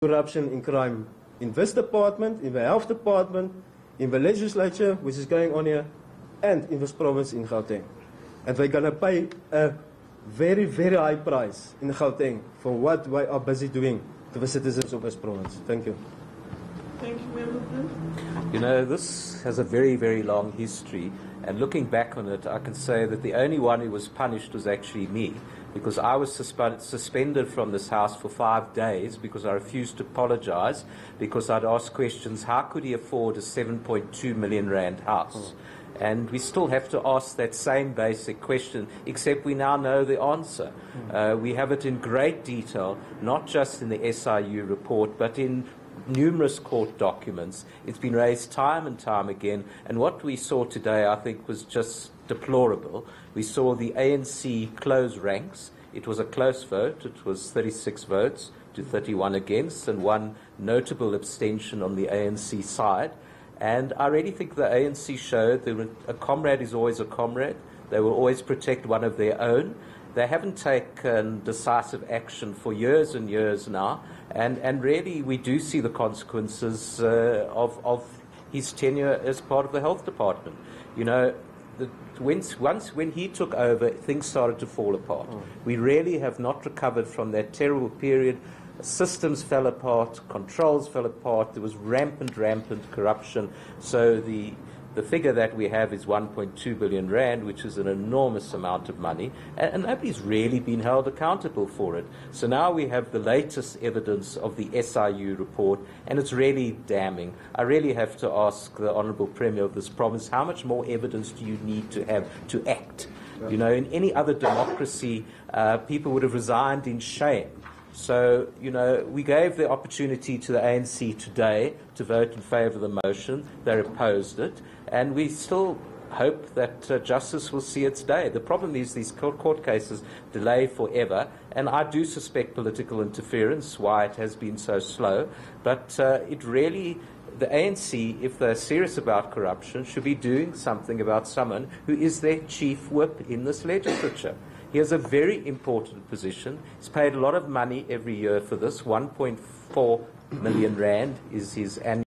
corruption and crime in this department, in the health department, in the legislature, which is going on here, and in this province in Gauteng. And they're going to pay a very, very high price in Gauteng for what we are busy doing to the citizens of this province. Thank you. Thank you, Member Prince. You know, this has a very, very long history, and looking back on it, I can say that the only one who was punished was actually me, because I was suspended from this house for 5 days because I refused to apologize, because I'd asked questions, how could he afford a 7.2 million rand house? And we still have to ask that same basic question, except we now know the answer. We have it in great detail, not just in the SIU report, but in numerous court documents. It's been raised time and time again, and what we saw today, I think, was just deplorable. We saw the ANC close ranks. It was a close vote. It was 36 votes to 31 against, and one notable abstention on the ANC side. And I really think the ANC showed that a comrade is always a comrade. They will always protect one of their own. They haven't taken decisive action for years and years now, and really we do see the consequences of his tenure as part of the health department. You know, when he took over, things started to fall apart. We really have not recovered from that terrible period. Systems fell apart, controls fell apart, there was rampant corruption. So the figure that we have is 1.2 billion rand, which is an enormous amount of money, and nobody's really been held accountable for it. So now we have the latest evidence of the SIU report, and it's really damning. I really have to ask the Honourable Premier of this province, how much more evidence do you need to have to act? You know, in any other democracy, people would have resigned in shame. So, you know, we gave the opportunity to the ANC today to vote in favour of the motion. They opposed it. And we still hope that justice will see its day. The problem is these court cases delay forever. And I do suspect political interference, why it has been so slow. But it really, the ANC, if they're serious about corruption, should be doing something about someone who is their chief whip in this legislature. He has a very important position. He's paid a lot of money every year for this. 1.4 million rand is his annual